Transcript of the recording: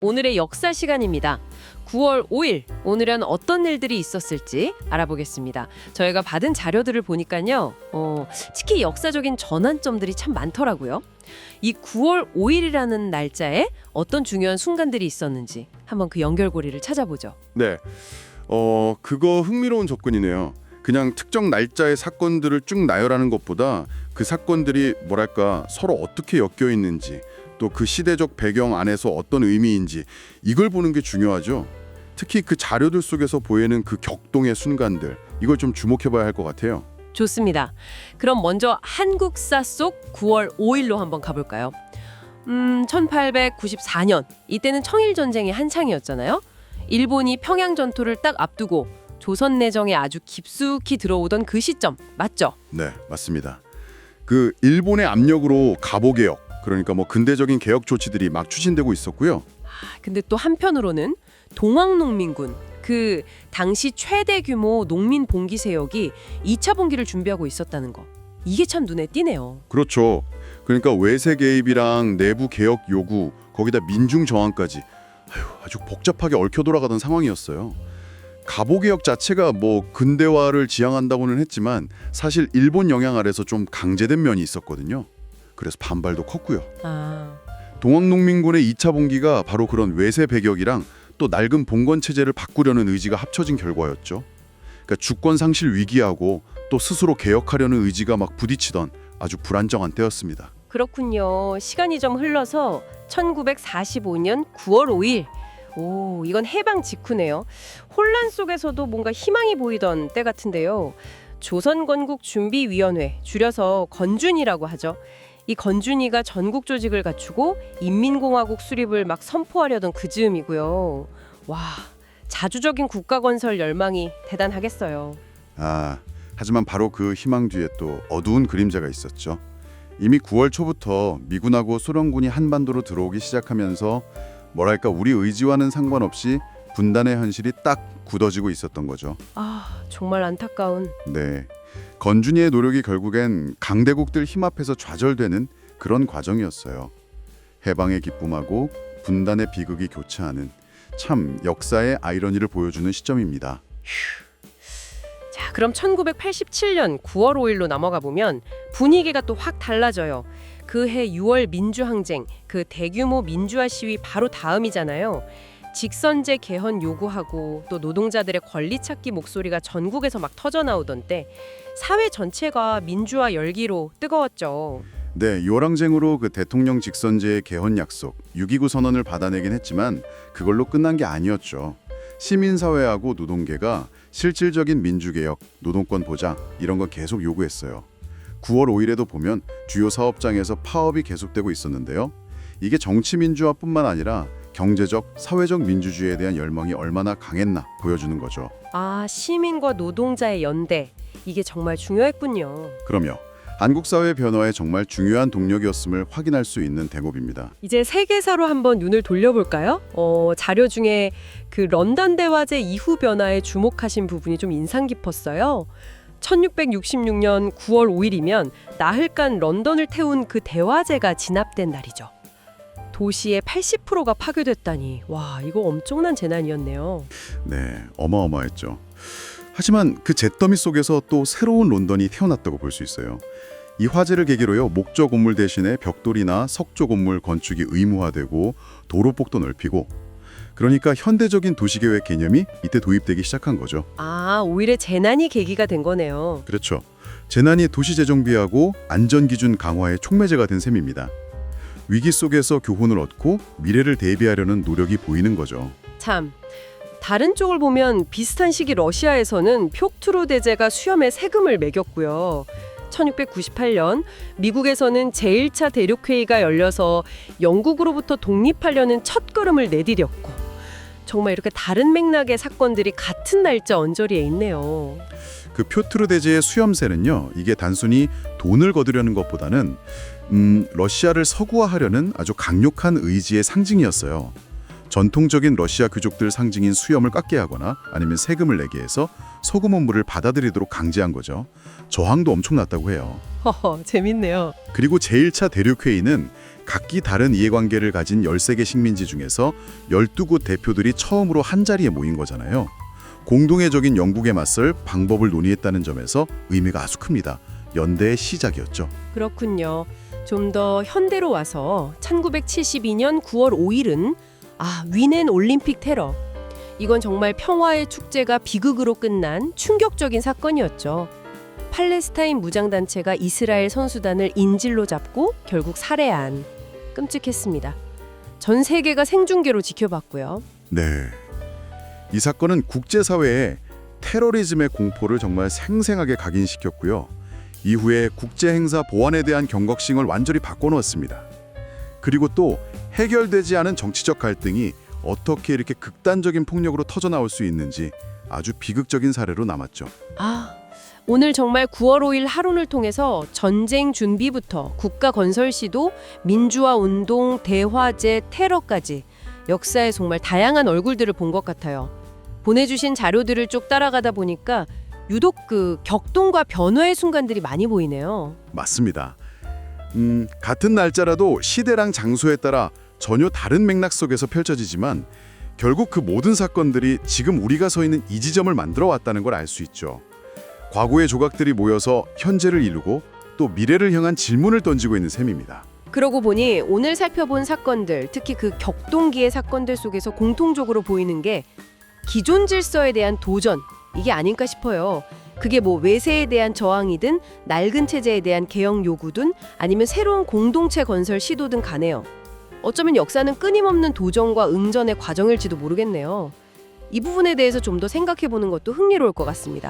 오늘의 역사 시간입니다. 9월 5일, 오늘은 어떤 일들이 있었을지 알아보겠습니다. 저희가 받은 자료들을 보니까요, 특히 역사적인 전환점들이 참 많더라고요. 이 9월 5일이라는 날짜에 어떤 중요한 순간들이 있었는지 한번 그 연결고리를 찾아보죠. 네. 그거 흥미로운 접근이네요. 그냥 특정 날짜의 사건들을 쭉 나열하는 것보다 그 사건들이 뭐랄까 서로 어떻게 엮여 있는지 또 그 시대적 배경 안에서 어떤 의미인지 이걸 보는 게 중요하죠. 특히 그 자료들 속에서 보이는 그 격동의 순간들 이걸 좀 주목해봐야 할 것 같아요. 좋습니다. 그럼 먼저 한국사 속 9월 5일로 한번 가볼까요? 1894년, 이때는 청일전쟁이 한창이었잖아요. 일본이 평양 전투를 딱 앞두고 조선 내정에 아주 깊숙이 들어오던 그 시점, 맞죠? 네, 맞습니다. 그 일본의 압력으로 갑오개혁, 그러니까 뭐 근대적인 개혁 조치들이 막 추진되고 있었고요. 근데 또 한편으로는 동학농민군, 그 당시 최대 규모 농민 봉기 세력이 2차 봉기를 준비하고 있었다는 거. 이게 참 눈에 띄네요. 그렇죠. 그러니까 외세 개입이랑 내부 개혁 요구, 거기다 민중 저항까지 아주 복잡하게 얽혀 돌아가던 상황이었어요. 갑오개혁 자체가 뭐 근대화를 지향한다고는 했지만 사실 일본 영향 아래서 좀 강제된 면이 있었거든요. 그래서 반발도 컸고요. 동학농민군의 2차 봉기가 바로 그런 외세 배격이랑 또 낡은 봉건 체제를 바꾸려는 의지가 합쳐진 결과였죠. 그러니까 주권 상실 위기하고 또 스스로 개혁하려는 의지가 막 부딪히던 아주 불안정한 때였습니다. 그렇군요. 시간이 좀 흘러서 1945년 9월 5일. 오, 이건 해방 직후네요. 혼란 속에서도 뭔가 희망이 보이던 때 같은데요. 조선건국준비위원회, 줄여서 건준이라고 하죠. 이 건준이가 전국 조직을 갖추고 인민공화국 수립을 막 선포하려던 그 즈음이고요. 와, 자주적인 국가 건설 열망이 대단하겠어요. 하지만 바로 그 희망 뒤에 또 어두운 그림자가 있었죠. 이미 9월 초부터 미군하고 소련군이 한반도로 들어오기 시작하면서 뭐랄까 우리 의지와는 상관없이 분단의 현실이 딱 굳어지고 있었던 거죠. 정말 안타까운. 네, 건준이의 노력이 결국엔 강대국들 힘 앞에서 좌절되는 그런 과정이었어요. 해방의 기쁨하고 분단의 비극이 교차하는 참 역사의 아이러니를 보여주는 시점입니다. 자, 그럼 1987년 9월 5일로 넘어가 보면 분위기가 또 확 달라져요. 그해 6월 민주항쟁, 그 대규모 민주화 시위 바로 다음이잖아요. 직선제 개헌 요구하고 또 노동자들의 권리 찾기 목소리가 전국에서 막 터져나오던 때 사회 전체가 민주화 열기로 뜨거웠죠. 네, 요랑쟁으로 그 대통령 직선제의 개헌 약속 6.29 선언을 받아내긴 했지만 그걸로 끝난 게 아니었죠. 시민사회하고 노동계가 실질적인 민주개혁, 노동권 보장 이런 거 계속 요구했어요. 9월 5일에도 보면 주요 사업장에서 파업이 계속되고 있었는데요. 이게 정치 민주화뿐만 아니라 경제적, 사회적 민주주의에 대한 열망이 얼마나 강했나 보여주는 거죠. 시민과 노동자의 연대, 이게 정말 중요했군요. 그럼요. 한국 사회 변화에 정말 중요한 동력이었음을 확인할 수 있는 대목입니다. 이제 세계사로 한번 눈을 돌려볼까요? 자료 중에 그 런던 대화제 이후 변화에 주목하신 부분이 좀 인상 깊었어요. 1666년 9월 5일이면 나흘간 런던을 태운 그 대화제가 진압된 날이죠. 도시의 80%가 파괴됐다니, 와, 이거 엄청난 재난이었네요. 네, 어마어마했죠. 하지만 그 잿더미 속에서 또 새로운 런던이 태어났다고 볼 수 있어요. 이 화재를 계기로요, 목조 건물 대신에 벽돌이나 석조 건물 건축이 의무화되고 도로폭도 넓히고, 그러니까 현대적인 도시계획 개념이 이때 도입되기 시작한 거죠. 오히려 재난이 계기가 된 거네요. 그렇죠. 재난이 도시 재정비하고 안전기준 강화의 촉매제가 된 셈입니다. 위기 속에서 교훈을 얻고 미래를 대비하려는 노력이 보이는 거죠. 참, 다른 쪽을 보면 비슷한 시기 러시아에서는 표트루 대제가 수염에 세금을 매겼고요. 1698년 미국에서는 제1차 대륙회의가 열려서 영국으로부터 독립하려는 첫걸음을 내디뎠고, 정말 이렇게 다른 맥락의 사건들이 같은 날짜 언저리에 있네요. 그 표트르 대제의 수염세는요, 이게 단순히 돈을 거두려는 것보다는 러시아를 서구화하려는 아주 강력한 의지의 상징이었어요. 전통적인 러시아 귀족들 상징인 수염을 깎게 하거나 아니면 세금을 내게 해서 서구 업무를 받아들이도록 강제한 거죠. 저항도 엄청났다고 해요. 재밌네요. 그리고 제1차 대륙회의는 각기 다른 이해관계를 가진 13개 식민지 중에서 12곳 대표들이 처음으로 한자리에 모인 거잖아요. 공동애적인 영국에 맞설 방법을 논의했다는 점에서 의미가 아주 큽니다. 연대의 시작이었죠. 그렇군요. 좀 더 현대로 와서 1972년 9월 5일은 위넨 올림픽 테러. 이건 정말 평화의 축제가 비극으로 끝난 충격적인 사건이었죠. 팔레스타인 무장단체가 이스라엘 선수단을 인질로 잡고 결국 살해한. 끔찍했습니다. 전 세계가 생중계로 지켜봤고요. 네. 이 사건은 국제사회에 테러리즘의 공포를 정말 생생하게 각인시켰고요. 이후에 국제행사 보안에 대한 경각심을 완전히 바꿔놓았습니다. 그리고 또 해결되지 않은 정치적 갈등이 어떻게 이렇게 극단적인 폭력으로 터져나올 수 있는지 아주 비극적인 사례로 남았죠. 오늘 정말 9월 5일 하룬을 통해서 전쟁 준비부터 국가 건설 시도, 민주화 운동, 대화제, 테러까지 역사의 정말 다양한 얼굴들을 본 것 같아요. 보내주신 자료들을 쭉 따라가다 보니까 유독 그 격동과 변화의 순간들이 많이 보이네요. 맞습니다. 같은 날짜라도 시대랑 장소에 따라 전혀 다른 맥락 속에서 펼쳐지지만 결국 그 모든 사건들이 지금 우리가 서 있는 이 지점을 만들어 왔다는 걸 알 수 있죠. 과거의 조각들이 모여서 현재를 이루고 또 미래를 향한 질문을 던지고 있는 셈입니다. 그러고 보니 오늘 살펴본 사건들, 특히 그 격동기의 사건들 속에서 공통적으로 보이는 게 기존 질서에 대한 도전, 이게 아닐까 싶어요. 그게 뭐 외세에 대한 저항이든 낡은 체제에 대한 개혁 요구든 아니면 새로운 공동체 건설 시도든 간에요. 어쩌면 역사는 끊임없는 도전과 응전의 과정일지도 모르겠네요. 이 부분에 대해서 좀 더 생각해보는 것도 흥미로울 것 같습니다.